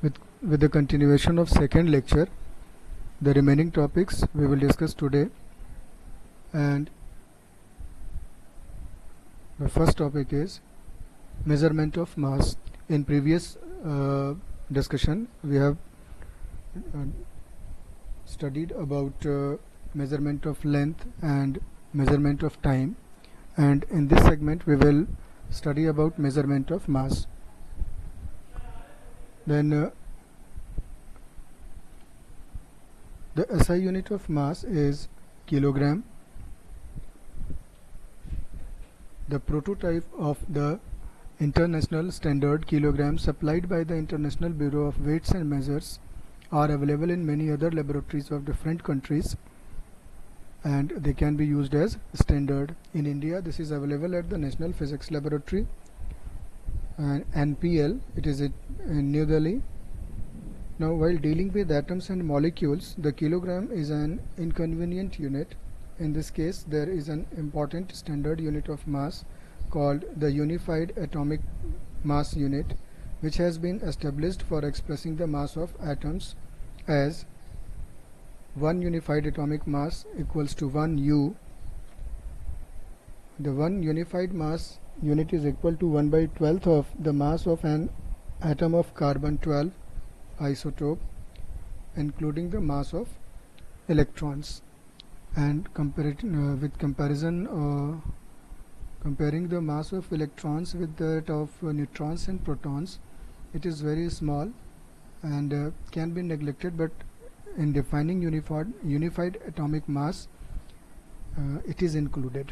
With the continuation of second lecture, the remaining topics we will discuss today, and the first topic is measurement of mass. In previous discussion we have studied about measurement of length and measurement of time, and in this segment we will study about measurement of mass. Then the SI unit of mass is kilogram. The prototype of the international standard kilogram supplied by the International Bureau of Weights and Measures are available in many other laboratories of different countries, and they can be used as standard. In India, this is available at the National Physics Laboratory and NPL. It is in New Delhi. Now, while dealing with atoms and molecules, the kilogram is an inconvenient unit. In this case, there is an important standard unit of mass called the Unified Atomic Mass Unit, which has been established for expressing the mass of atoms as 1 unified atomic mass equals to 1 U. The 1 unified mass unit is equal to 1/12 of the mass of an atom of carbon-12 isotope, including the mass of electrons. And comparing the mass of electrons with that of neutrons and protons, it is very small and can be neglected, but in defining unified atomic mass it is included.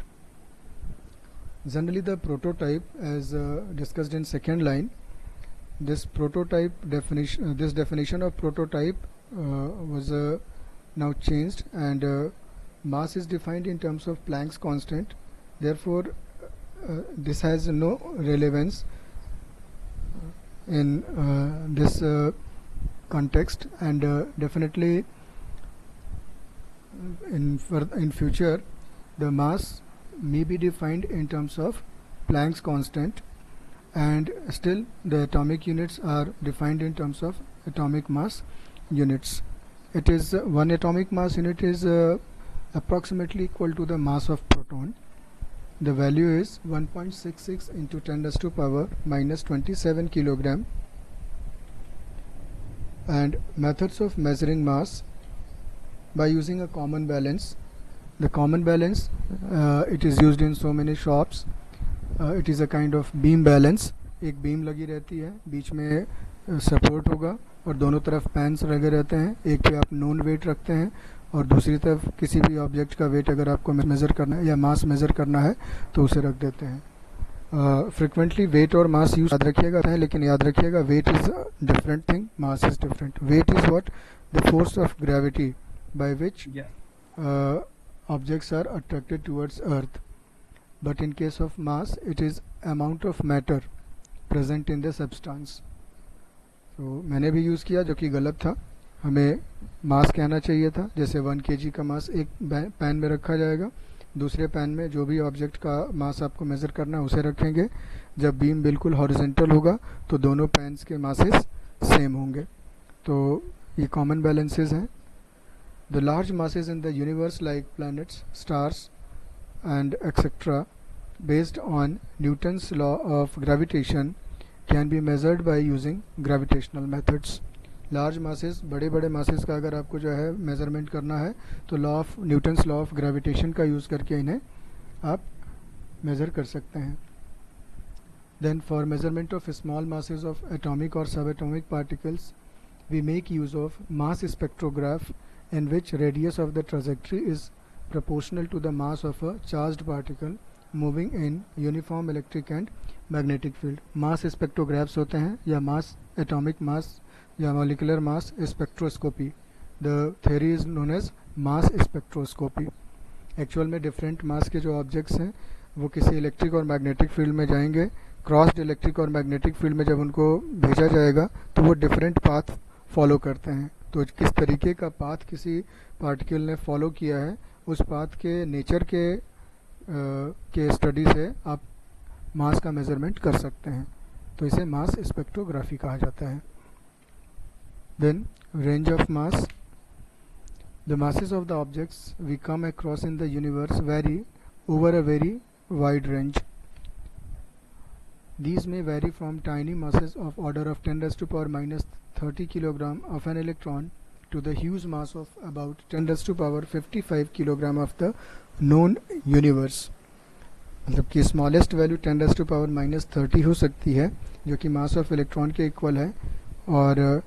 Generally, the prototype, as discussed in second line, this definition of prototype was now changed, and mass is defined in terms of Planck's constant. Therefore, this has no relevance in this context, and definitely in future the mass may be defined in terms of Planck's constant, and still the atomic units are defined in terms of atomic mass units. It is 1 atomic mass unit is approximately equal to the mass of proton. The value is 1.66 into 10 raised to power minus 27 kilogram. And methods of measuring mass by using a common balance. The common balance, it is used in so many shops. It is a kind of beam balance. एक beam लगी रहती है, बीच में support होगा और दोनों तरफ pans लगे रहते हैं. एक पे आप नोन वेट रखते हैं और दूसरी तरफ किसी भी ऑब्जेक्ट का वेट अगर आपको मेज़र करना है या मास मेज़र करना है तो उसे रख देते हैं. फ्रिक्वेंटली वेट और मास यूज याद रखिएगा, लेकिन याद रखिएगा weight is different thing, mass is different. Weight is what the force of gravity by which objects are attracted towards earth, but in case of mass it is amount of matter present in the substance. तो मैंने भी use किया जो कि गलत था. हमें मास कहना चाहिए था, जैसे 1 kg का मास एक पैन में रखा जाएगा, दूसरे पैन में जो भी ऑब्जेक्ट का मास आपको मेज़र करना है उसे रखेंगे. जब बीम बिल्कुल हॉरिजॉन्टल होगा तो दोनों पैन्स के मासेस सेम होंगे. तो ये कॉमन बैलेंसेस हैं. The large masses in the universe like planets, stars and etc. based on Newton's law of gravitation can be measured by using gravitational methods. Large masses, बड़े masses का अगर आपको जो है measurement करना है तो Newton's law of gravitation का use करके इन्हें आप measure कर सकते हैं. Then for measurement of small masses of atomic or subatomic particles, we make use of mass spectrograph, in which radius of the trajectory is proportional to the mass of a charged particle moving in uniform electric and magnetic field. Mass spectrographs होते हैं या mass atomic mass या molecular mass spectroscopy. The theory is known as mass spectroscopy. Actual में different mass के जो objects हैं वो किसी इलेक्ट्रिक और मैग्नेटिक फील्ड में जाएंगे. क्रॉस्ड इलेक्ट्रिक और मैग्नेटिक फील्ड में जब उनको भेजा जाएगा तो वो डिफरेंट पाथ फॉलो करते हैं. तो किस तरीके का पाथ किसी पार्टिकल ने फॉलो किया है, उस पाथ के नेचर के स्टडी से आप मास का मेज़रमेंट कर सकते हैं. तो इसे मास स्पेक्ट्रोग्राफी कहा जाता है. Then range of mass. The masses of the objects we come across in the universe vary over a very wide range. These may vary from tiny masses of order of 10 raised to power minus 30 kilogram of an electron to the huge mass of about 10 raised to power 55 kilogram of the known universe. मतलब कि smallest value 10 raise to power minus 30 हो सकती है, जो कि mass of electron के equal है, और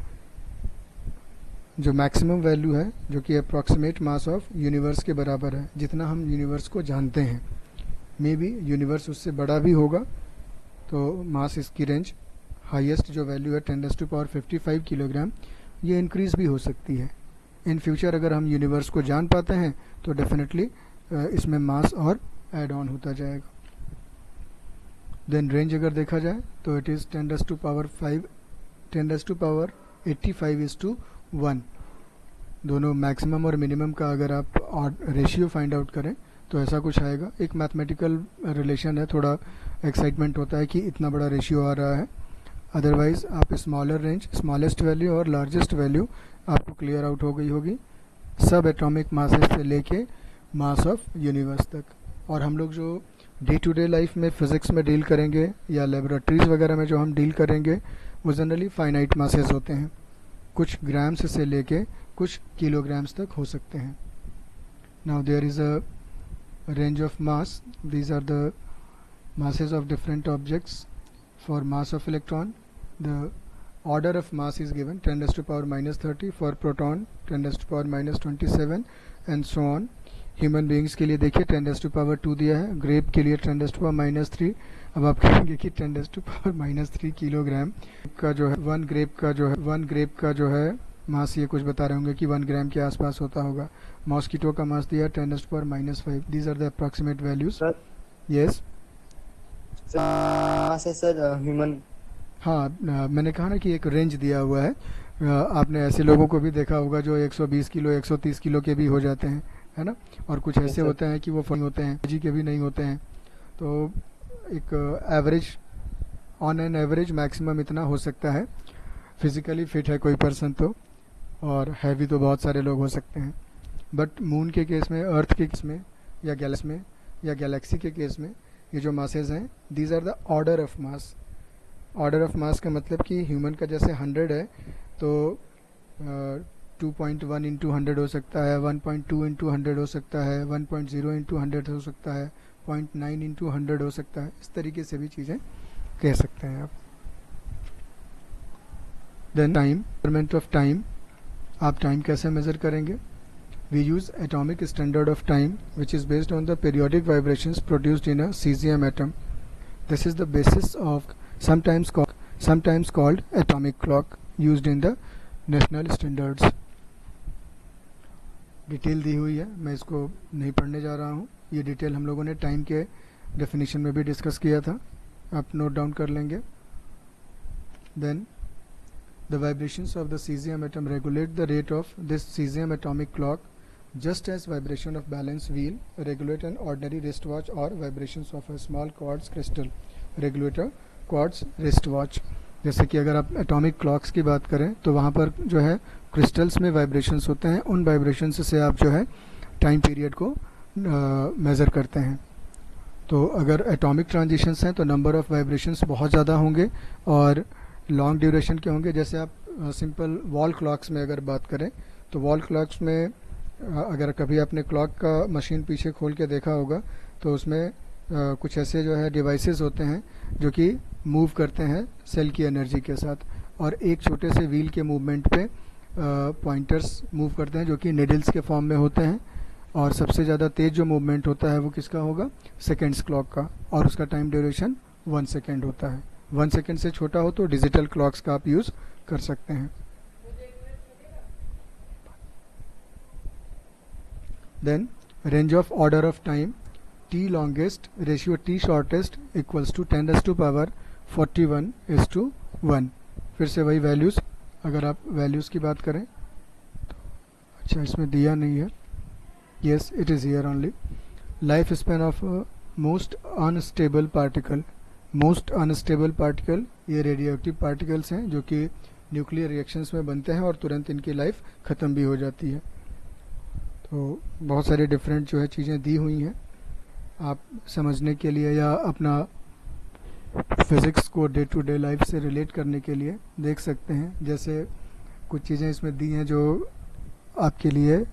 जो मैक्सिमम वैल्यू है जो कि अप्रॉक्सीमेट मास ऑफ यूनिवर्स के बराबर है, जितना हम यूनिवर्स को जानते हैं। मे बी यूनिवर्स उससे बड़ा भी होगा, तो मास इसकी रेंज हाईएस्ट जो वैल्यू है 10 रेज़ टू पावर 55 किलोग्राम, ये इंक्रीज़ भी हो सकती है। इन फ्यूचर अगर हम यूनिवर्स को जान पाते हैं तो डेफिनेटली इसमें मास और ऐड ऑन होता जाएगा। देन रेंज अगर देखा जाए तो it is 10 raise to power 85:1। दोनों मैक्सिमम और मिनिमम का अगर आप रेशियो फाइंड आउट करें तो ऐसा कुछ आएगा। एक मैथमेटिकल रिलेशन है, थोड़ा एक्साइटमेंट होता है कि इतना बड़ा रेशियो आ रहा है। अदरवाइज आप स्मॉलर रेंज, स्मॉलेस्ट वैल्यू और लार्जेस्ट वैल्यू आपको क्लियर आउट हो गई होगी, सब एटॉमिक मासेस से लेके मास ऑफ यूनिवर्स तक। और हम लोग जो डे टू डे लाइफ में फिज़िक्स में डील करेंगे या लेबोरेटरीज वगैरह में जो हम डील करेंगे वो जनरली फाइनाइट मासेस होते हैं, कुछ ग्राम्स से लेके कुछ किलोग्राम्स तक हो सकते हैं। Now there is a range of mass, these are the masses of different objects. For mass of electron, the order of mass is given 10 raised to power minus 30, for proton 10 raised to power minus 27 and so on. Human beings के लिए देखिए 10 raise to power 2 दिया है, grep के लिए 10 raise to power minus 3। अब आप कहेंगे कि 10 raise to power minus 3 kilogram का जो है वन ग्रेप का जो है मास, ये कुछ बता रहे होंगे कि 1 ग्राम के आसपास होता होगा। मॉस्किटो का मास दिया 10 raise to power minus 5। These are the approximate values. Yes sir human, हाँ, मैंने कहा ना कि एक रेंज दिया हुआ है। आपने ऐसे लोगों को भी देखा होगा जो 120 किलो 130 किलो के भी हो जाते हैं, है ना, और कुछ ऐसे होते हैं कि वो फनी होते हैं, जी के भी नहीं होते हैं। तो एक average, on an average maximum इतना हो सकता है। फिजिकली फिट है कोई पर्सन तो, और हैवी तो बहुत सारे लोग हो सकते हैं। बट मून के केस में, अर्थ के केस में, या गैलेक्सी के केस में ये जो मासेज हैं, these are the order of mass. Order of mass का मतलब कि ह्यूमन का जैसे 100 है तो 2.1 इंटू 100 हो सकता है, 1.2 इंटू 100 हो सकता है, 1.0 इंटू 100 हो सकता है, 0.9 इंटू 100 हो सकता है। इस तरीके से भी चीज़ें कह सकते हैं आप। Then time, measurement of time, आप टाइम कैसे मेज़र करेंगे? We use atomic standard of time which is based on the periodic vibrations produced in a cesium atom. This is the basis of sometimes called atomic clock used in the national standards. Detail दी हुई है, मैं इसको नहीं पढ़ने जा रहा हूँ। ये डिटेल हम लोगों ने टाइम के डेफिनेशन में भी डिस्कस किया था, आप नोट डाउन कर लेंगे। Then the vibrations of the cesium atom regulate the rate of this cesium atomic clock, just as vibration of balance wheel regulate an ordinary wristwatch or vibrations of a small quartz crystal regulate a quartz wristwatch. जैसे कि अगर आप atomic clocks की बात करें तो वहाँ पर जो है क्रिस्टल्स में वाइब्रेशंस होते हैं, उन वाइब्रेशंस से आप जो है टाइम पीरियड को मेज़र करते हैं। तो अगर एटॉमिक ट्रांजिशंस हैं तो नंबर ऑफ़ वाइब्रेशंस बहुत ज़्यादा होंगे और लॉन्ग ड्यूरेशन के होंगे। जैसे आप सिंपल वॉल क्लॉक्स में अगर बात करें तो वॉल क्लॉक्स में अगर कभी आपने क्लॉक का मशीन पीछे खोल के देखा होगा तो उसमें कुछ ऐसे जो है डिवाइसेस होते हैं जो कि मूव करते हैं सेल की एनर्जी के साथ, और एक छोटे से व्हील के मूवमेंट पे पॉइंटर्स मूव करते हैं जो कि निडल्स के फॉर्म में होते हैं। और सबसे ज़्यादा तेज़ जो मूवमेंट होता है वो किसका होगा? सेकेंड्स क्लॉक का, और उसका टाइम ड्यूरेशन 1 सेकेंड होता है। 1 सेकेंड से छोटा हो तो डिजिटल क्लॉक्स का आप यूज़ कर सकते हैं। Then range of order of time, t longest ratio t shortest equals to 10 raised to power 41:1। फिर से वही वैल्यूज़, अगर आप वैल्यूज़ की बात करें तो अच्छा इसमें दिया नहीं है, yes it is here only. Life span of most unstable particle, most unstable particle ये रेडियो एक्टिव पार्टिकल्स हैं जो कि न्यूक्लियर रिएक्शंस में बनते हैं और तुरंत इनकी लाइफ ख़त्म भी हो जाती है। तो बहुत सारी डिफरेंट जो है चीज़ें दी हुई हैं, आप समझने के लिए या अपना फिज़िक्स को डे टू डे लाइफ से रिलेट करने के लिए देख सकते हैं। जैसे कुछ चीज़ें इसमें दी हैं जो आपके लिए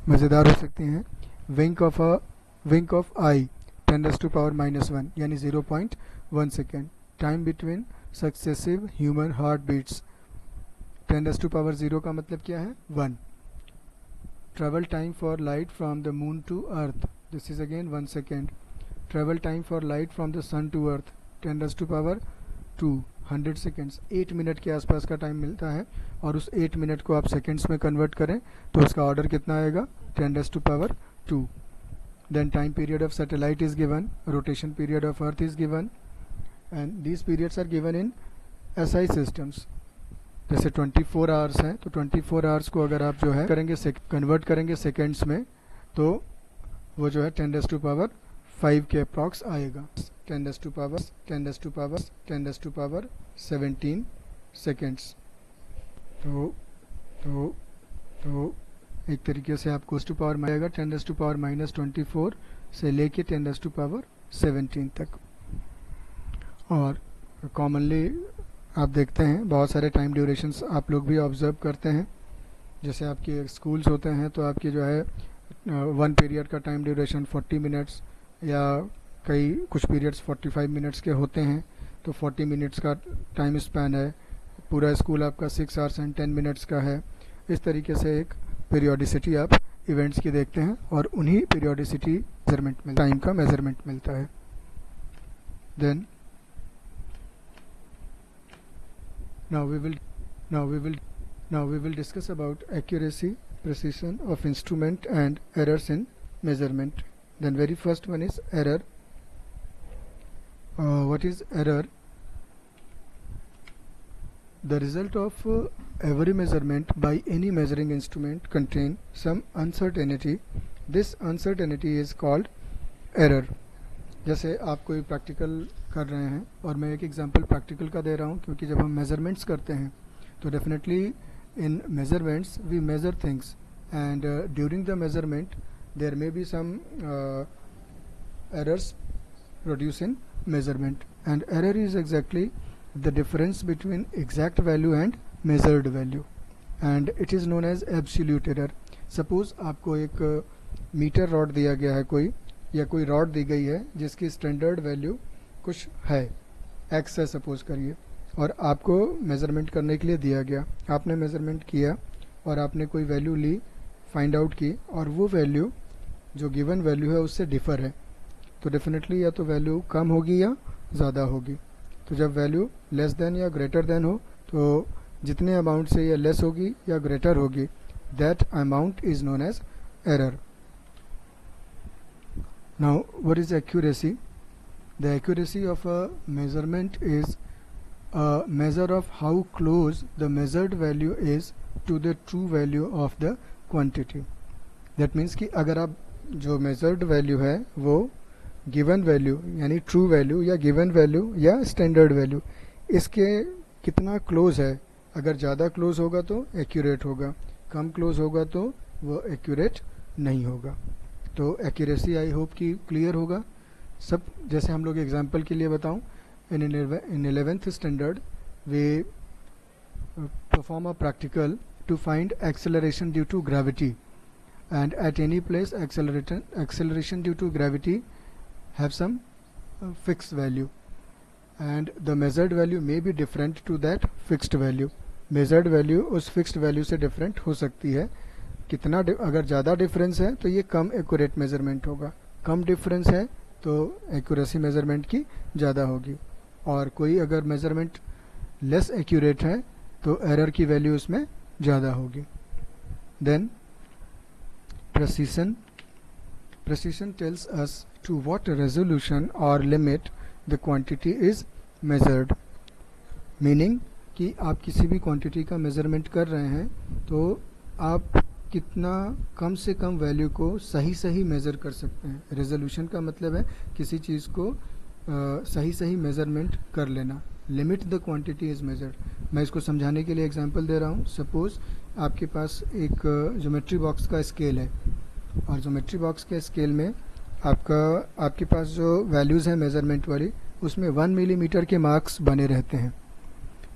मज़ेदार हो सकती हैं। विंक ऑफ आई 10⁻⁻1 यानी 0.1 second. Time between successive human heart beats 10⁻0 का मतलब क्या है? 1। Travel time for light from the moon to earth, this is again 1 second. Travel time for light from the sun to earth 10⁻2 100 seconds. 8 minute के आसपास का time मिलता है और उस 8 मिनट को आप सेकेंड्स में कन्वर्ट करें तो उसका ऑर्डर कितना आएगा? 10⁻2। Then time period of satellite is given, rotation period of earth is given and these periods are given in SI systems. जैसे 24 आवर्स हैं तो 24 आवर्स को अगर आप जो है कन्वर्ट करेंगे सेकेंड्स में तो वो जो है 10⁻5 के अप्रॉक्स आएगा। 10⁻17 सेकेंड्स। तो एक तरीके से आपको टू पावर में आएगा 10⁻24 से लेके 10⁻17 तक। और कॉमनली आप देखते हैं बहुत सारे टाइम ड्यूरेशंस आप लोग भी ऑब्जर्व करते हैं। जैसे आपके स्कूल्स होते हैं तो आपके जो है 1 पीरियड का टाइम ड्यूरेशन 40 मिनट्स या कुछ पीरियड्स 45 मिनट्स के होते हैं, तो 40 मिनट्स का टाइम स्पैन है। पूरा स्कूल आपका 6 आवर्स एंड 10 मिनट्स का है। इस तरीके से एक पीरियोडिसिटी आप इवेंट्स की देखते हैं और उन्हीं पीरियोडिसिटी मेजरमेंट में टाइम का मेजरमेंट मिलता है। Then now we will discuss about accuracy, precision of instrument and errors in measurement. Then very first one is error. What is error? The result of every measurement by any measuring instrument contain some uncertainty. This uncertainty is called error. जैसे आप कोई practical कर रहे हैं और मैं एक example practical का दे रहा हूँ, क्योंकि जब हम मेजरमेंट्स करते हैं तो definitely in measurements we measure things and during the measurement there may be some errors produce in measurement, and error is exactly the difference between exact value and measured value, and it is known as absolute error. Suppose आपको एक metre rod दिया गया है या कोई rod दी गई है जिसकी स्टैंडर्ड वैल्यू कुछ है, x है सपोज करिए, और आपको मेज़रमेंट करने के लिए दिया गया। आपने मेज़रमेंट किया और आपने कोई वैल्यू ली, फाइंड आउट की, और वो वैल्यू जो गिवन वैल्यू है उससे डिफ़र है, तो डेफिनेटली या तो वैल्यू कम होगी या ज़्यादा होगी। तो जब वैल्यू लेस देन या ग्रेटर देन हो तो जितने अमाउंट से ये लेस होगी या ग्रेटर होगी, that amount is known as error. Now what is accuracy? The accuracy of a measurement is a measure of how close the measured value is to the true value of the quantity. That means कि अगर आप जो measured value है वो given value यानी true value या given value या standard value इसके कितना क्लोज है, अगर ज़्यादा क्लोज होगा तो एक्यूरेट होगा, कम क्लोज होगा तो वो एक्यूरेट नहीं होगा। तो एक्यूरेसी आई होप कि क्लियर होगा सब। जैसे हम लोग एग्जांपल के लिए बताऊं, in 11th standard we perform a practical to find acceleration due to gravity, and at any place acceleration due to gravity have some fixed value, and the measured value may be different to that fixed value. measured value उस fixed value से different हो सकती है। कितना अगर ज़्यादा difference है तो ये कम accurate measurement होगा, कम difference है तो accuracy measurement की ज़्यादा होगी, और कोई अगर measurement less accurate है तो error की value उसमें ज़्यादा होगी। Then precision tells us to what resolution or limit the quantity is measured, meaning कि आप किसी भी क्वांटिटी का मेज़रमेंट कर रहे हैं तो आप कितना कम से कम वैल्यू को सही मेज़र कर सकते हैं। रेजोल्यूशन का मतलब है किसी चीज़ को सही मेज़रमेंट कर लेना, limit the quantity is measured. मैं इसको समझाने के लिए एग्जांपल दे रहा हूँ। सपोज आपके पास एक ज्योमेट्री बॉक्स का स्केल है, और ज्योमेट्री बॉक्स के स्केल में आपके पास जो वैल्यूज़ हैं मेज़रमेंट वाली, उसमें 1 मिलीमीटर के मार्क्स बने रहते हैं।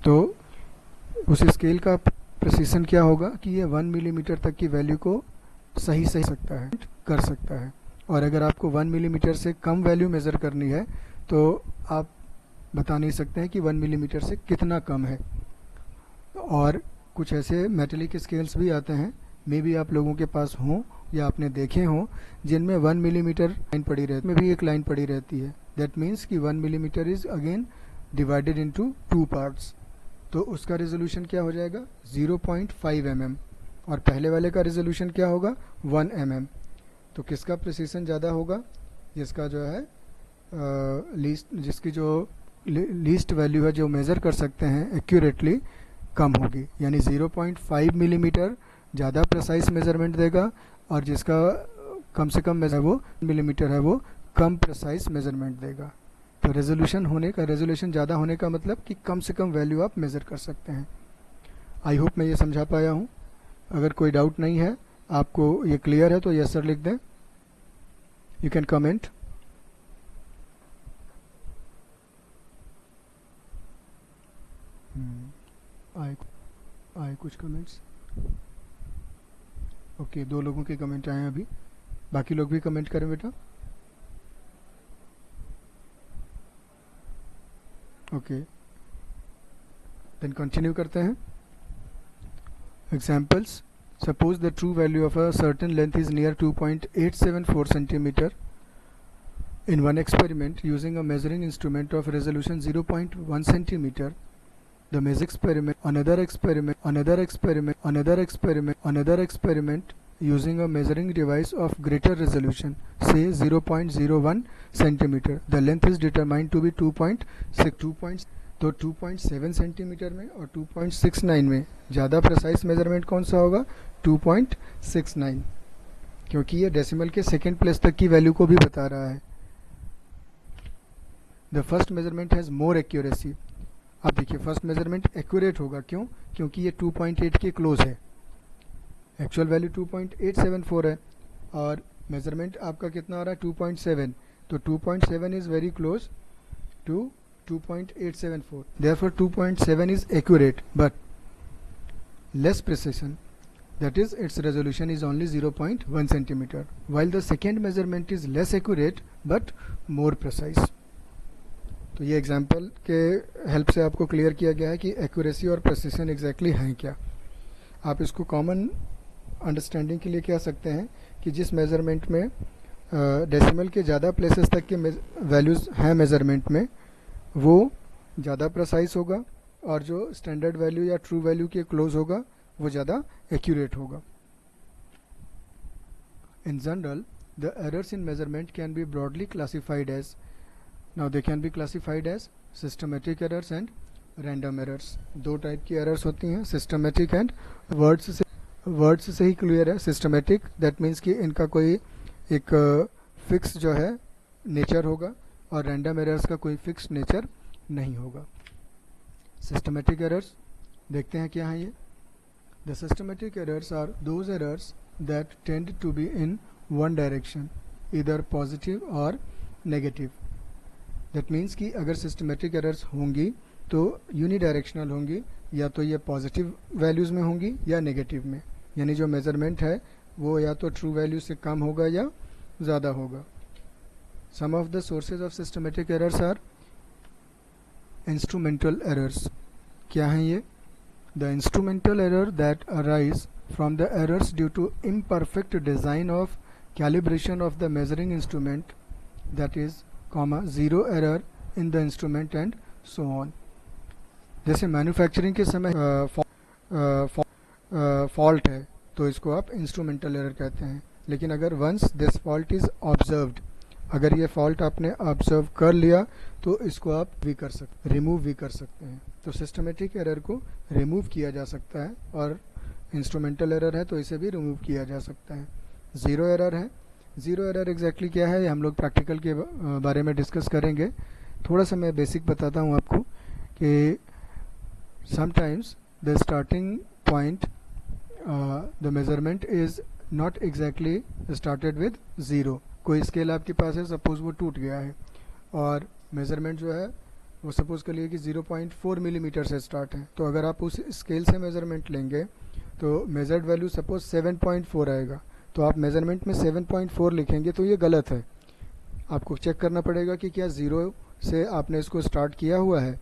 तो उस स्केल का प्रिसीशन क्या होगा कि ये 1 मिलीमीटर तक की वैल्यू को सही सकता है, कर सकता है। और अगर आपको 1 मिलीमीटर से कम वैल्यू मेज़र करनी है तो आप बता नहीं सकते हैं कि 1 मिलीमीटर से कितना कम है। और कुछ ऐसे मेटेलिक स्केल्स भी आते हैं, मे बी आप लोगों के पास हों या आपने देखे हों, जिनमें 1 मिलीमीटर लाइन पड़ी रहती है, में भी एक लाइन पड़ी रहती है। दैट मीन्स कि 1 millimetre is again divided into 2 parts. तो उसका रेजोल्यूशन क्या हो जाएगा 0.5 mm, और पहले वाले का रेजोल्यूशन क्या होगा 1 mm। तो किसका प्रिसीशन ज़्यादा होगा? जिसका जो है जिसकी जो लीस्ट वैल्यू है, जो मेज़र कर सकते हैं एक्यूरेटली, कम होगी। यानी 0.5 मिलीमीटर ज़्यादा प्रिसाइज मेजरमेंट देगा, और जिसका कम से कम वो मिलीमीटर है वो कम प्रिसाइज मेजरमेंट देगा। तो रेजोल्यूशन ज़्यादा होने का मतलब कि कम से कम वैल्यू आप मेज़र कर सकते हैं। आई होप मैं ये समझा पाया हूँ। अगर कोई डाउट नहीं है, आपको ये क्लियर है, तो यस सर लिख दें। You can comment. आए कुछ कमेंट्स। ओके, 2 लोगों के कमेंट आए हैं अभी, बाकी लोग भी कमेंट करें बेटा। ओके, देन कंटिन्यू करते हैं। Examples. Suppose the true value of a certain length is near 2.874 centimetre in one experiment using a measuring instrument of resolution 0.1 centimeter. The measure experiment, another experiment using a measuring device of greater resolution, say 0.01 centimeter. The length is determined to be 2.6. तो 2.7 centimetre में और 2.69 में ज़्यादा precise measurement कौन सा होगा? 2.69, क्योंकि ये डेसिमल के सेकेंड प्लेस तक की वैल्यू को भी बता रहा है। The first measurement has more accuracy. अब देखिए, फर्स्ट मेजरमेंट एक्यूरेट होगा, क्यों? क्योंकि ये 2.8 के क्लोज है। एक्चुअल वैल्यू 2.874 है, और मेजरमेंट आपका कितना आ रहा है 2.7। तो 2.7 is very close to 2.874. Therefore 2.7 is accurate but less precision, that is its resolution is only 0.1 centimeter, while the second measurement is less accurate but more precise. तो ये एग्जाम्पल के हेल्प से आपको क्लियर किया गया है कि एक्यूरेसी और प्रेसिशन एग्जैक्टली हैं क्या। आप इसको कॉमन अंडरस्टैंडिंग के लिए कह सकते हैं कि जिस मेजरमेंट में डेसिमल के ज़्यादा प्लेसेस तक के वैल्यूज़ हैं मेजरमेंट में, वो ज़्यादा प्रिसाइज होगा, और जो स्टैंडर्ड वैल्यू या ट्रू वैल्यू के क्लोज होगा वो ज़्यादा एक्यूरेट होगा। In general the errors in measurement can be broadly classified as, now they can be classified as systematic errors and random errors. 2 type की एरर्स होती हैं, सिस्टमेटिक एंड वर्ड्स से ही क्लियर है। सिस्टमेटिक दैट मीन्स कि इनका कोई एक फिक्स जो है नेचर होगा, और रैंडम एरर्स का कोई फिक्स नेचर नहीं होगा। सिस्टमेटिक एरर्स देखते हैं क्या है ये। The systematic errors are those errors that tend to be in one direction, इधर पॉजिटिव और नेगेटिव। दैट मीन्स कि अगर सिस्टमेटिक एरर्स होंगी तो यूनिडायरेक्शनल होंगी, या तो ये पॉजिटिव वैल्यूज़ में होंगी या नेगेटिव में, यानी जो मेजरमेंट है वो या तो ट्रू वैल्यू से कम होगा या ज़्यादा होगा। Some of the sources of systematic errors are instrumental errors. क्या हैं ये? The instrumental error that arise from the errors due to imperfect design of calibration of the measuring instrument, that is, zero error in the instrument and so on. जैसे manufacturing के समय fault है तो इसको आप इंस्ट्रूमेंटल एरर कहते हैं, लेकिन अगर once this fault is observed, अगर ये फॉल्ट आपने ऑब्जर्व कर लिया तो इसको आप रिमूव भी कर सकते हैं। तो सिस्टमेटिक एरर को रिमूव किया जा सकता है, और इंस्ट्रूमेंटल एरर है तो इसे भी रिमूव किया जा सकता है। ज़ीरो एरर है। ज़ीरो एरर एग्जैक्टली क्या है, हम लोग प्रैक्टिकल के बारे में डिस्कस करेंगे। थोड़ा सा मैं बेसिक बताता हूँ आपको कि sometimes the starting point the measurement is not exactly started with 0. कोई स्केल आपके पास है, सपोज वो टूट गया है और मेज़रमेंट जो है वो सपोज़ कर लिए कि 0.4 मिलीमीटर से स्टार्ट है। तो अगर आप उस स्केल से मेज़रमेंट लेंगे तो मेजर्ड वैल्यू सपोज 7.4 आएगा, तो आप मेज़रमेंट में 7.4 लिखेंगे तो ये गलत है। आपको चेक करना पड़ेगा कि क्या 0 से आपने इसको स्टार्ट किया हुआ है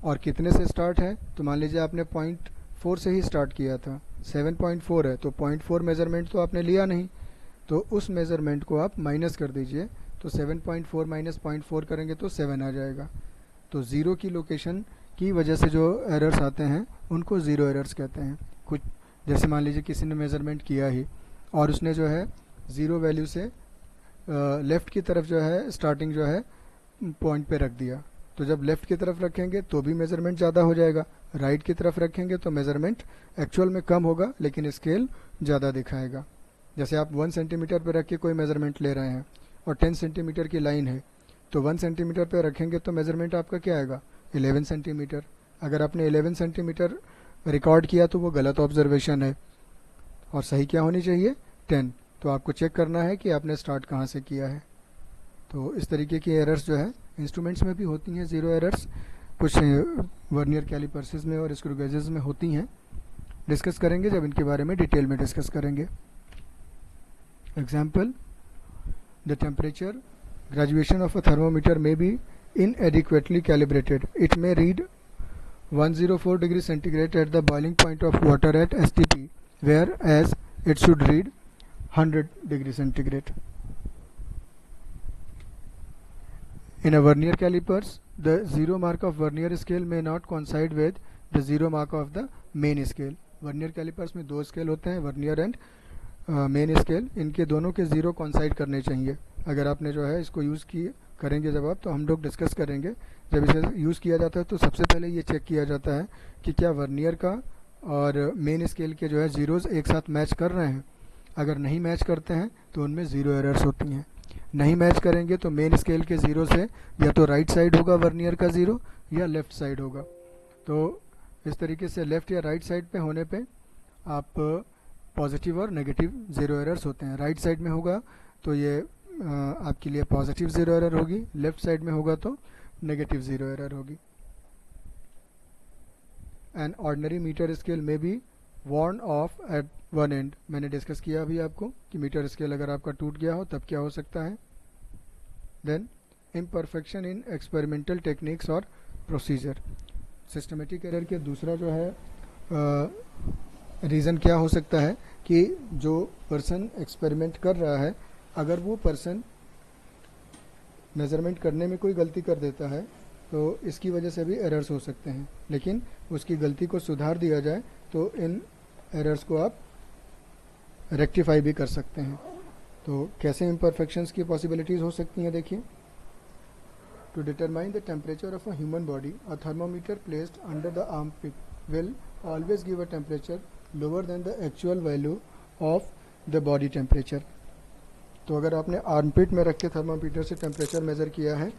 और कितने से स्टार्ट है। तो मान लीजिए आपने 0.4 से ही स्टार्ट किया था, 7.4 है तो 0.4 मेज़रमेंट तो आपने लिया नहीं, तो उस मेज़रमेंट को आप माइनस कर दीजिए। तो 7.4 माइनस 0.4 करेंगे तो 7 आ जाएगा। तो ज़ीरो की लोकेशन की वजह से जो एरर्स आते हैं उनको ज़ीरो एरर्स कहते हैं। कुछ जैसे मान लीजिए किसी ने मेज़रमेंट किया ही और उसने जो है ज़ीरो वैल्यू से लेफ़्ट की तरफ जो है स्टार्टिंग जो है पॉइंट पे रख दिया, तो जब लेफ़्ट की तरफ रखेंगे तो भी मेज़रमेंट ज़्यादा हो जाएगा, राइट की तरफ रखेंगे तो मेज़रमेंट एक्चुअल में कम होगा लेकिन स्केल ज़्यादा दिखाएगा। जैसे आप 1 सेंटीमीटर पर रख के कोई मेज़रमेंट ले रहे हैं और 10 सेंटीमीटर की लाइन है, तो 1 सेंटीमीटर पर रखेंगे तो मेज़रमेंट आपका क्या आएगा, 11 सेंटीमीटर। अगर आपने 11 सेंटीमीटर रिकॉर्ड किया तो वो गलत ऑब्जर्वेशन है और सही क्या होनी चाहिए, 10। तो आपको चेक करना है कि आपने स्टार्ट कहाँ से किया है। तो इस तरीके की एरर्स जो है इंस्ट्रूमेंट्स में भी होती हैं, ज़ीरो एरर्स, कुछ वर्नियर कैलिपर्स में और स्क्रू गेजेस में होती हैं। डिस्कस करेंगे जब इनके बारे में डिटेल में डिस्कस करेंगे। Example, the temperature graduation of a thermometer may be inadequately calibrated. It may read 104 degrees centigrade at the boiling point of water at STP, whereas it should read 100 degrees centigrade. In a vernier calipers, the zero mark of vernier scale may not coincide with the zero mark of the main scale. Vernier calipers में दो scale होते हैं, vernier and main scale, इनके दोनों के zero कॉन्साइड करने चाहिए। अगर आपने जो है इसको यूज़ की करेंगे जब आप, तो हम लोग डिस्कस करेंगे जब इसे यूज़ किया जाता है तो सबसे पहले ये चेक किया जाता है कि क्या वर्नियर का और मेन स्केल के जो है ज़ीरोज़ एक साथ मैच कर रहे हैं। अगर नहीं मैच करते हैं तो उनमें ज़ीरो एरर्स होती हैं। नहीं मैच करेंगे तो मेन स्केल के ज़ीरो से या तो राइट साइड होगा वर्नियर का ज़ीरो या लेफ़्ट साइड होगा। तो इस तरीके से लेफ़्ट या राइट साइड पे होने पे आप पॉजिटिव और नेगेटिव ज़ीरो एरर्स होते हैं। राइट साइड में होगा तो ये आपके लिए पॉजिटिव ज़ीरो एरर होगी, लेफ़्ट साइड में होगा तो नेगेटिव ज़ीरो एरर होगी। एन ऑर्डिनरी मीटर स्केल में be worn off at one end, मैंने डिस्कस किया अभी आपको कि मीटर स्केल अगर आपका टूट गया हो तब क्या हो सकता है। Then imperfection in experimental techniques और प्रोसीजर, सिस्टमेटिक एरर के दूसरा जो है रीज़न क्या हो सकता है कि जो पर्सन एक्सपेरिमेंट कर रहा है, अगर वो पर्सन मेज़रमेंट करने में कोई गलती कर देता है तो इसकी वजह से भी एरर्स हो सकते हैं, लेकिन उसकी गलती को सुधार दिया जाए तो इन एरर्स को आप रेक्टिफाई भी कर सकते हैं। तो कैसे इम्परफेक्शंस की पॉसिबिलिटीज़ हो सकती हैं, देखिए। To determine the temperature of a human body, a thermometer placed under the armpit will always give a temperature lower than the actual value of the body temperature. तो अगर आपने armpit में रख के थर्मामीटर से temperature measure किया है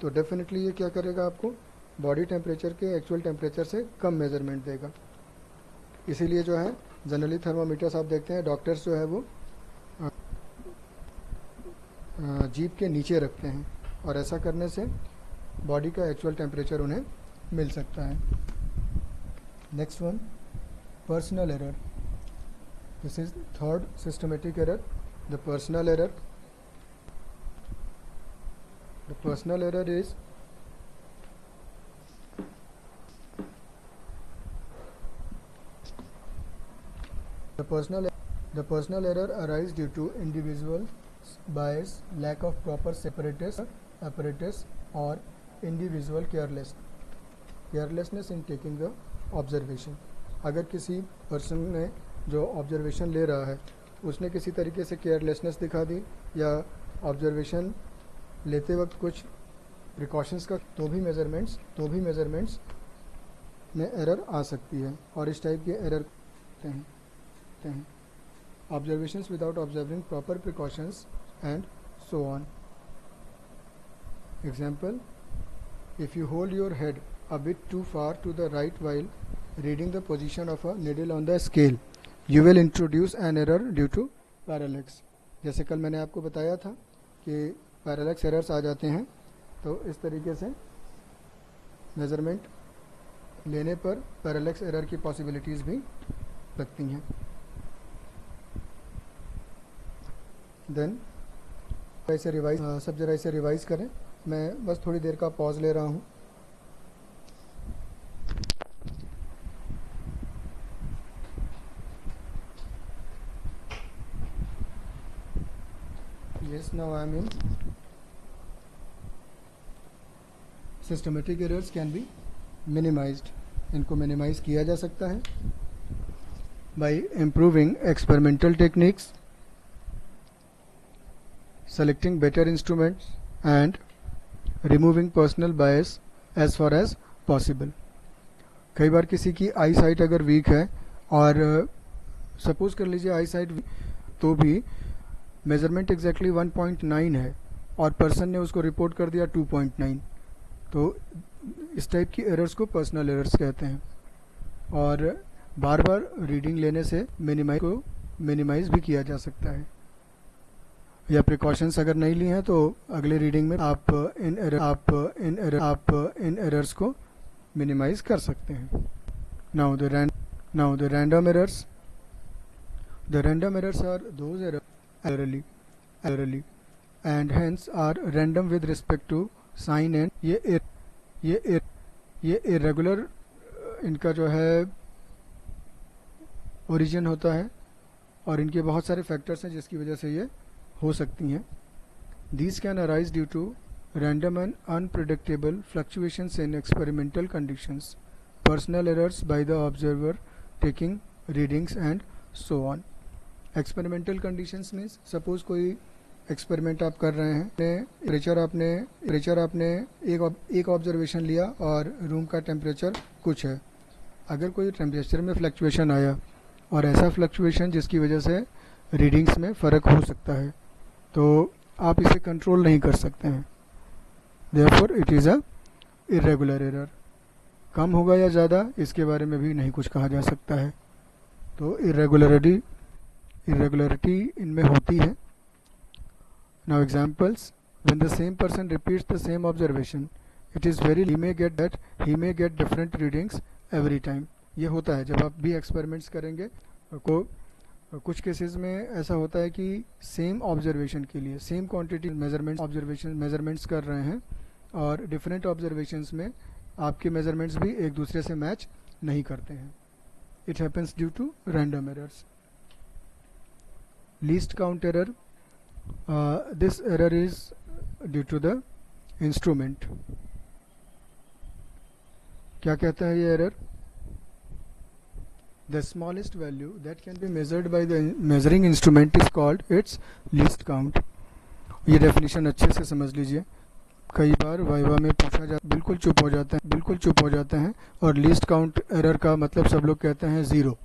तो डेफिनेटली ये क्या करेगा, आपको बॉडी टेम्परेचर के एक्चुअल टेम्परेचर से कम मेज़रमेंट देगा। इसीलिए जो है जनरली थर्मामीटर्स आप देखते हैं डॉक्टर्स जो है वो जीभ के नीचे रखते हैं और ऐसा करने से बॉडी का एक्चुअल टेम्परेचर उन्हें मिल सकता है। Next one, personal error. This is third systematic error, the personal error. The personal error is the personal error arises due to individual bias, lack of proper apparatus or individual carelessness in taking the observation. अगर किसी person ने जो observation ले रहा है उसने किसी तरीके से केयरलेसनेस दिखा दी या ऑब्जर्वेशन लेते वक्त कुछ प्रिकॉशंस का, तो भी मेज़रमेंट्स में एरर आ सकती है और इस टाइप के एरर हैं observations without observing proper precautions and so on. Example, if you hold your head a bit too far to the right while reading the position of a needle on the scale, you will introduce an error due to parallax. जैसे कल मैंने आपको बताया था कि parallax errors आ जाते हैं, तो इस तरीके से मेज़रमेंट लेने पर पैरालैक्स एरर की पॉसिबिलिटीज़ भी लगती हैं. देन ऐसे रिवाइज सब जरा इसे रिवाइज करें. मैं बस थोड़ी देर का पॉज ले रहा हूँ. Yes, now I am in. Systematic errors can be minimized. इनको मिनिमाइज किया जा सकता है by improving experimental techniques, selecting better instruments and removing personal bias as far as possible. कई बार किसी की आई साइट अगर वीक है और सपोज कर लीजिए आई साइट तो भी मेज़रमेंट एग्जैक्टली 1.9 है और पर्सन ने उसको रिपोर्ट कर दिया 2.9, तो इस टाइप की एरर्स को पर्सनल एरर्स कहते हैं. और बार बार रीडिंग लेने से मिनिमाइज भी किया जा सकता है. या प्रिकॉशंस अगर नहीं ली हैं तो अगले रीडिंग में आप इन एरर्स को मिनिमाइज कर सकते हैं. Now the random errors. The random errors are those errors errorly and hence are random with respect to sign and ये irregular इनका जो है ओरिजिन होता है और इनके बहुत सारे फैक्टर्स हैं जिसकी वजह से ये हो सकती हैं. These can arise due to random and unpredictable fluctuations in experimental conditions, personal errors by the observer taking readings and so on. Experimental conditions means suppose कोई एक्सपेरिमेंट आप कर रहे हैं, टेम्परेचर आपने एक ऑब्जर्वेशन लिया और रूम का टेम्परेचर कुछ है. अगर कोई टेम्परेचर में फ्लक्चुएशन आया और ऐसा फ्लक्चुएशन जिसकी वजह से रीडिंग्स में फ़र्क हो सकता है, तो आप इसे कंट्रोल नहीं कर सकते हैं. Therefore it is a irregular error. कम होगा या ज़्यादा इसके बारे में भी नहीं कुछ कहा जा सकता है. तो इरेगुलरिटी इनमें होती है. Now examples. When the same person repeats the same observation it is very he may get different readings every time. ये होता है जब आप भी एक्सपेरिमेंट्स करेंगे. कुछ केसेस में ऐसा होता है कि सेम ऑब्जर्वेशन के लिए सेम क्वांटिटी मेजरमेंट्स कर रहे हैं और डिफरेंट ऑब्जर्वेशंस में आपके मेजरमेंट्स भी एक दूसरे से मैच नहीं करते हैं. It happens due to random errors. Least count error. This error is due to the instrument. क्या कहता है ये error? The smallest value that can be measured by the measuring instrument is called its least count. ये definition अच्छे से समझ लीजिए. कई बार वाइवा में बिल्कुल चुप हो जाते हैं और least count error का मतलब सब लोग कहते हैं ज़ीरो.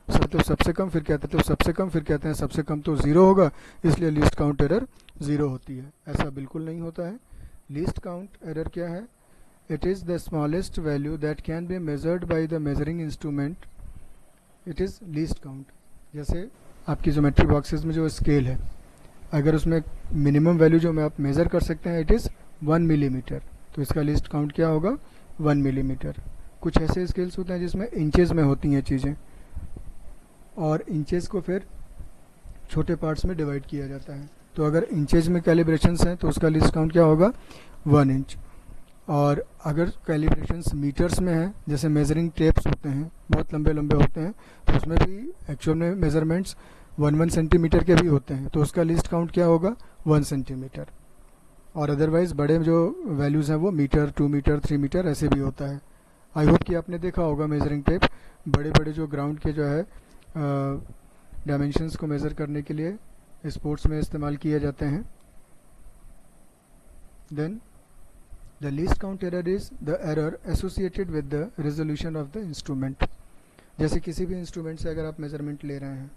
सर तो सबसे कम, फिर कहते हैं सबसे कम तो ज़ीरो होगा, इसलिए लीस्ट काउंट एरर ज़ीरो होती है. ऐसा बिल्कुल नहीं होता है. लीस्ट काउंट एरर क्या है? It is the smallest value that can be measured by the measuring instrument. It is least count. जैसे आपकी ज्योमेट्री बॉक्सेस में जो स्केल है, अगर उसमें मिनिमम वैल्यू जो आप मेज़र कर सकते हैं इट इज़ 1 मिलीमीटर, तो इसका लीस्ट काउंट क्या होगा? 1 मिलीमीटर. कुछ ऐसे स्केल्स होते हैं जिसमें इंचेस में होती हैं चीज़ें और इंचेस को फिर छोटे पार्ट्स में डिवाइड किया जाता है. तो अगर इंचेज में कैलिब्रेशंस हैं तो उसका लीस्ट काउंट क्या होगा? 1 इंच. और अगर कैलिब्रेशंस मीटर्स में हैं, जैसे मेजरिंग टेप्स होते हैं बहुत लंबे लंबे होते हैं, तो उसमें भी एक्चुअल में मेजरमेंट्स 1 सेंटीमीटर के भी होते हैं, तो उसका लीस्ट काउंट क्या होगा? 1 सेंटीमीटर. और अदरवाइज़ बड़े जो वैल्यूज़ हैं वो मीटर, 2 मीटर, 3 मीटर ऐसे भी होता है. आई होप कि आपने देखा होगा मेजरिंग टेप बड़े बड़े जो ग्राउंड के जो है डायमेंशंस को मेज़र करने के लिए स्पोर्ट्स में इस्तेमाल किए जाते हैं. Then the least count error is the error associated with the resolution of the instrument. जैसे किसी भी इंस्ट्रूमेंट से अगर आप मेज़रमेंट ले रहे हैं,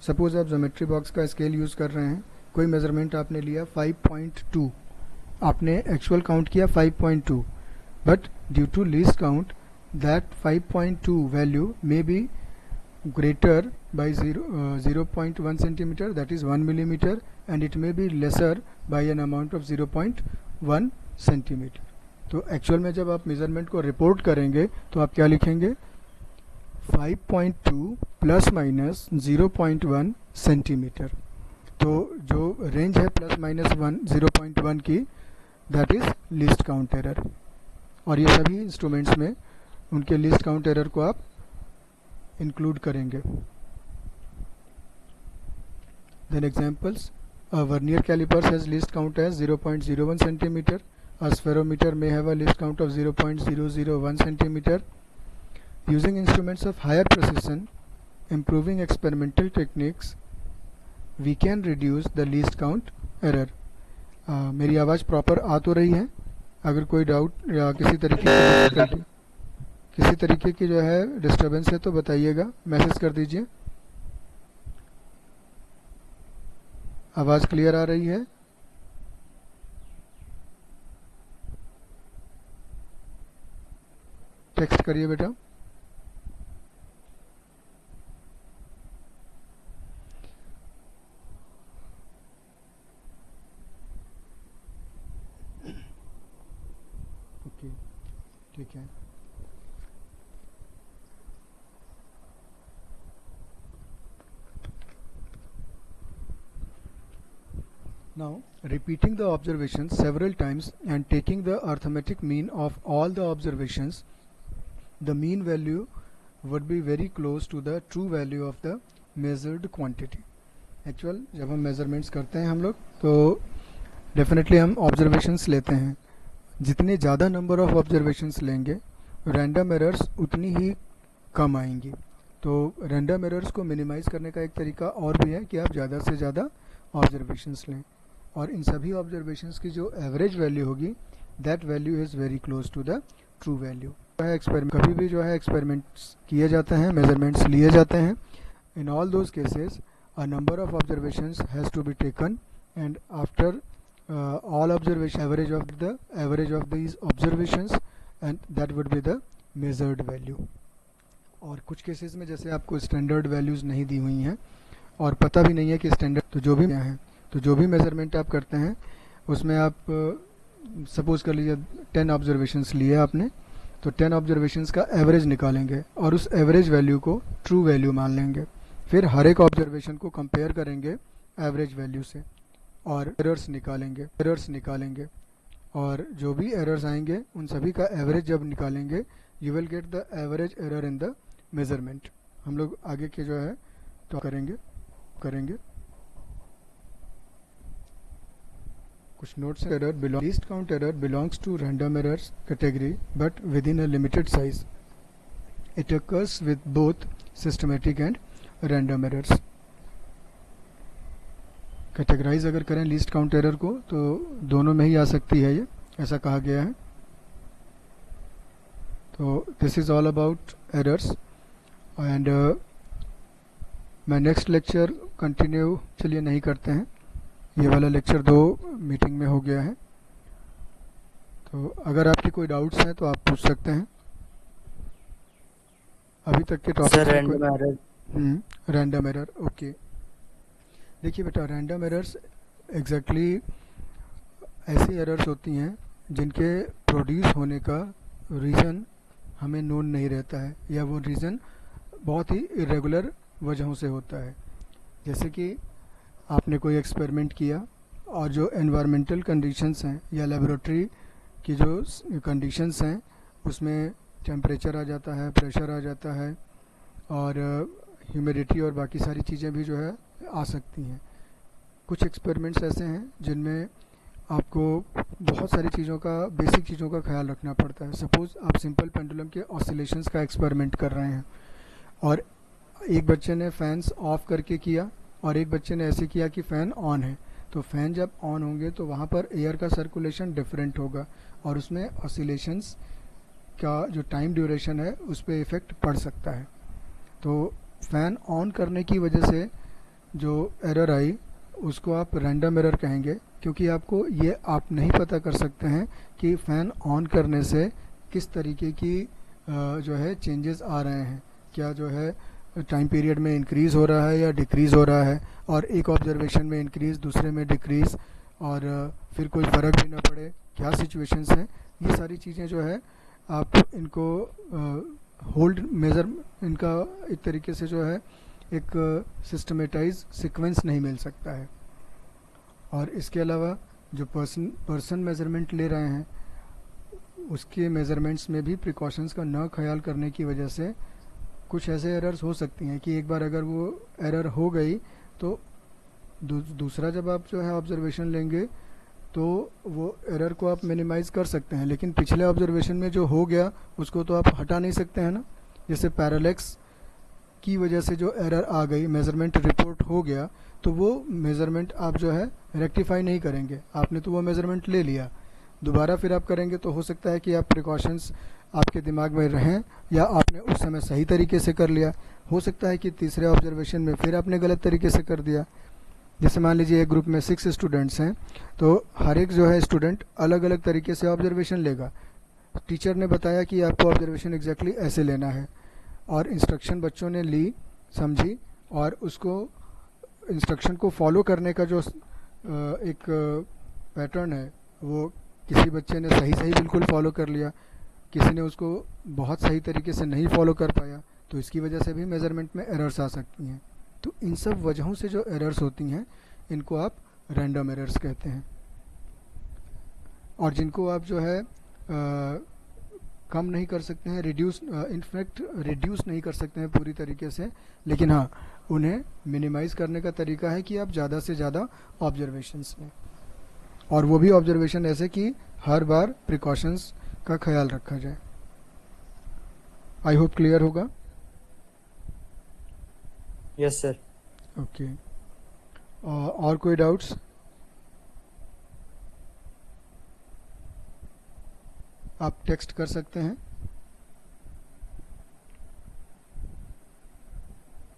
सपोज आप ज्योमेट्री बॉक्स का स्केल यूज़ कर रहे हैं, कोई मेज़रमेंट आपने लिया 5.2, आपने एक्चुअल काउंट किया 5.2, but due to least count that 5.2 value may be greater by 0.1 centimeter, that is 1 millimeter, and it may be lesser by an amount of 0.1 centimeter. तो एक्चुअल में जब आप मेजरमेंट को रिपोर्ट करेंगे तो आप क्या लिखेंगे, 5.2 प्लस माइनस 0.1 सेंटीमीटर. तो जो रेंज है प्लस माइनस 0.1 की, that is least count error. और ये सभी इंस्ट्रूमेंट्स में उनके लीस्ट काउंट एरर को आप इंक्लूड करेंगे. Then examples, a vernier caliper has least count as 0.01 centimeter. A spherometer may have a least count of 0.001 centimeter. Using instruments of higher precision, improving experimental techniques, we can reduce the least count error. मेरी आवाज़ proper आ तो रही है? अगर कोई doubt या किसी तरीके की जो है डिस्टर्बेंस है तो बताइएगा, मैसेज कर दीजिए. आवाज़ क्लियर आ रही है? टेक्स्ट करिए बेटा. ओके, ठीक है. Now, repeating the observations several times and taking the arithmetic mean of all the observations, the mean value would be very close to the true value of the measured quantity. Actual जब हम measurements करते हैं हम लोग तो definitely हम observations लेते हैं. जितने ज़्यादा number of observations लेंगे random errors उतनी ही कम आएंगी. तो random errors को minimize करने का एक तरीका और भी है कि आप ज़्यादा से ज़्यादा observations लें, और इन सभी ऑब्जर्वेशंस की जो एवरेज वैल्यू होगी that value is very close to the true value. Experiment कभी भी जो है एक्सपेरिमेंट्स किए जाते हैं, मेजरमेंट्स लिए जाते हैं. In all those cases a number of observations has to be taken and after all observation average of these observations and that would be the measured value. और कुछ केसेस में जैसे आपको स्टैंडर्ड वैल्यूज़ नहीं दी हुई हैं और पता भी नहीं है कि स्टैंडर्ड, तो जो भी हैं, तो जो भी मेजरमेंट आप करते हैं उसमें आप सपोज कर लीजिए 10 ऑब्जर्वेशंस लिए आपने, तो 10 ऑब्जर्वेशंस का एवरेज निकालेंगे और उस एवरेज वैल्यू को ट्रू वैल्यू मान लेंगे. फिर हर एक ऑब्जर्वेशन को कंपेयर करेंगे एवरेज वैल्यू से और एरर्स निकालेंगे और जो भी एरर्स आएंगे उन सभी का एवरेज जब निकालेंगे you will get the average error in the measurement. हम लोग आगे के जो है तो करेंगे. कुछ notes. Least count error belongs to random errors category but within a limited size. It occurs with both systematic and random errors. Categorise अगर करें लीस्ट काउंट एरर को तो दोनों में ही आ सकती है, ये ऐसा कहा गया है. तो this is all about errors and मैं नेक्स्ट लेक्चर कंटिन्यू चलिए नहीं करते हैं, ये वाला लेक्चर 2 मीटिंग में हो गया है. तो अगर आपकी कोई डाउट्स हैं तो आप पूछ सकते हैं. अभी तक के टॉपिक रैंडम एरर. ओके, देखिए बेटा, रैंडम एरर्स एग्जैक्टली ऐसी एरर्स होती हैं जिनके प्रोड्यूस होने का रीज़न हमें नोन नहीं रहता है या वो रीज़न बहुत ही इरेगुलर वजहों से होता है. जैसे कि आपने कोई एक्सपेरिमेंट किया और जो एनवायरमेंटल कंडीशंस हैं या लेबोरेटरी की जो कंडीशंस हैं उसमें टेम्परेचर आ जाता है, प्रेशर आ जाता है और ह्यूमिडिटी और बाकी सारी चीज़ें भी जो है आ सकती हैं. कुछ एक्सपेरिमेंट्स ऐसे हैं जिनमें आपको बहुत सारी चीज़ों का, बेसिक चीज़ों का ख्याल रखना पड़ता है. सपोज़ आप सिंपल पेंडुलम के ऑसिलेशंस का एक्सपेरिमेंट कर रहे हैं और एक बच्चे ने फैंस ऑफ करके किया और एक बच्चे ने ऐसे किया कि फ़ैन ऑन है. तो फ़ैन जब ऑन होंगे तो वहाँ पर एयर का सर्कुलेशन डिफरेंट होगा और उसमें ऑसिलेशंस का जो टाइम ड्यूरेशन है उस पर इफ़ेक्ट पड़ सकता है. तो फ़ैन ऑन करने की वजह से जो एरर आई उसको आप रैंडम एरर कहेंगे, क्योंकि आपको ये आप नहीं पता कर सकते हैं कि फ़ैन ऑन करने से किस तरीके की जो है चेंजेस आ रहे हैं, क्या जो है टाइम पीरियड में इंक्रीज़ हो रहा है या डिक्रीज़ हो रहा है, और एक ऑब्जर्वेशन में इंक्रीज़ दूसरे में डिक्रीज़, और फिर कोई फ़र्क भी ना पड़े, क्या सिचुएशंस हैं। ये सारी चीज़ें जो है आप इनको होल्ड मेज़र, इनका एक तरीके से जो है एक सिस्टमेटाइज सीक्वेंस नहीं मिल सकता है। और इसके अलावा जो पर्सन मेज़रमेंट ले रहे हैं उसके मेज़रमेंट्स में भी प्रिकॉशंस का न ख्याल करने की वजह से कुछ ऐसे एरर्स हो सकती हैं कि एक बार अगर वो एरर हो गई तो दूसरा जब आप जो है ऑब्जर्वेशन लेंगे तो वो एरर को आप मिनिमाइज़ कर सकते हैं, लेकिन पिछले ऑब्जर्वेशन में जो हो गया उसको तो आप हटा नहीं सकते हैं ना। जैसे पैरालेक्स की वजह से जो एरर आ गई, मेज़रमेंट रिपोर्ट हो गया, तो वो मेज़रमेंट आप जो है रेक्टिफाई नहीं करेंगे, आपने तो वो मेज़रमेंट ले लिया, दोबारा फिर आप करेंगे तो हो सकता है कि आप प्रिकॉशंस आपके दिमाग में रहें या आपने उस समय सही तरीके से कर लिया, हो सकता है कि तीसरे ऑब्जर्वेशन में फिर आपने गलत तरीके से कर दिया। जैसे मान लीजिए एक ग्रुप में 6 स्टूडेंट्स हैं, तो हर एक जो है स्टूडेंट अलग अलग तरीके से ऑब्जर्वेशन लेगा। टीचर ने बताया कि आपको ऑब्जर्वेशन एग्जैक्टली ऐसे लेना है, और इंस्ट्रक्शन बच्चों ने ली, समझी, और उसको इंस्ट्रक्शन को फॉलो करने का जो एक पैटर्न है वो किसी बच्चे ने सही सही बिल्कुल फॉलो कर लिया, किसी ने उसको बहुत सही तरीके से नहीं फॉलो कर पाया, तो इसकी वजह से भी मेज़रमेंट में एरर्स आ सकती हैं। तो इन सब वजहों से जो एरर्स होती हैं इनको आप रैंडम एरर्स कहते हैं, और जिनको आप जो है कम नहीं कर सकते हैं, इनफैक्ट रिड्यूस नहीं कर सकते हैं पूरी तरीके से, लेकिन हाँ उन्हें मिनिमाइज़ करने का तरीका है कि आप ज़्यादा से ज़्यादा ऑब्जर्वेशंस लें, और वो भी ऑब्जर्वेशन ऐसे कि हर बार प्रिकॉशंस का ख्याल रखा जाए। आई होप क्लियर होगा। Yes sir. ओके, और कोई डाउट्स? आप टेक्स्ट कर सकते हैं,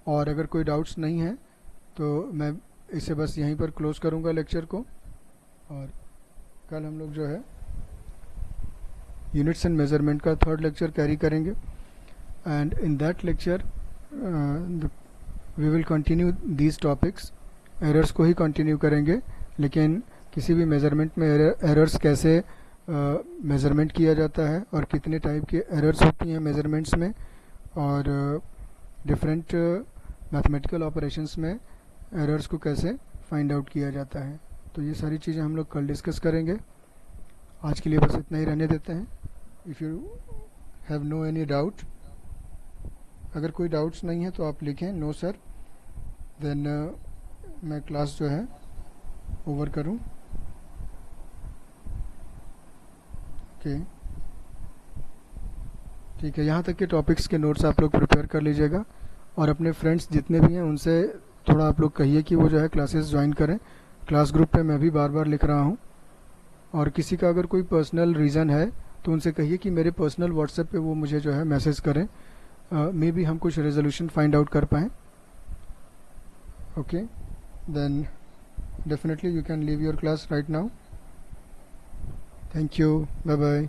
और अगर कोई डाउट्स नहीं है तो मैं इसे बस यहीं पर क्लोज करूंगा लेक्चर को, और कल हम लोग जो है यूनिट्स एंड मेजरमेंट का 3rd लेक्चर कैरी करेंगे, and in that lecture we will continue these topics. Errors को ही कंटिन्यू करेंगे, लेकिन किसी भी मेजरमेंट में एरर्स कैसे मेज़रमेंट किया जाता है और कितने टाइप के एरर्स होती हैं मेज़रमेंट्स में, और डिफरेंट मैथमेटिकल ऑपरेशंस में एरर्स को कैसे फाइंड आउट किया जाता है, तो ये सारी चीज़ें हम लोग कल डिस्कस करेंगे। आज के लिए बस इतना ही रहने देते हैं। If you have no any doubt, अगर कोई डाउट्स नहीं है तो आप लिखें नो सर, देन मैं क्लास जो है ओवर करूं। ओके, ठीक है, यहाँ तक के टॉपिक्स के नोट्स आप लोग प्रिपेयर कर लीजिएगा, और अपने फ्रेंड्स जितने भी हैं उनसे थोड़ा आप लोग कहिए कि वो जो है क्लासेस ज्वाइन करें। क्लास ग्रुप पे मैं भी बार बार लिख रहा हूँ, और किसी का अगर कोई पर्सनल रीज़न है तो उनसे कहिए कि मेरे पर्सनल व्हाट्सएप पे वो मुझे जो है मैसेज करें, मे बी हम कुछ रेजोल्यूशन फाइंड आउट कर पाएँ। Okay, then definitely you can leave your class right now. Thank you, bye bye.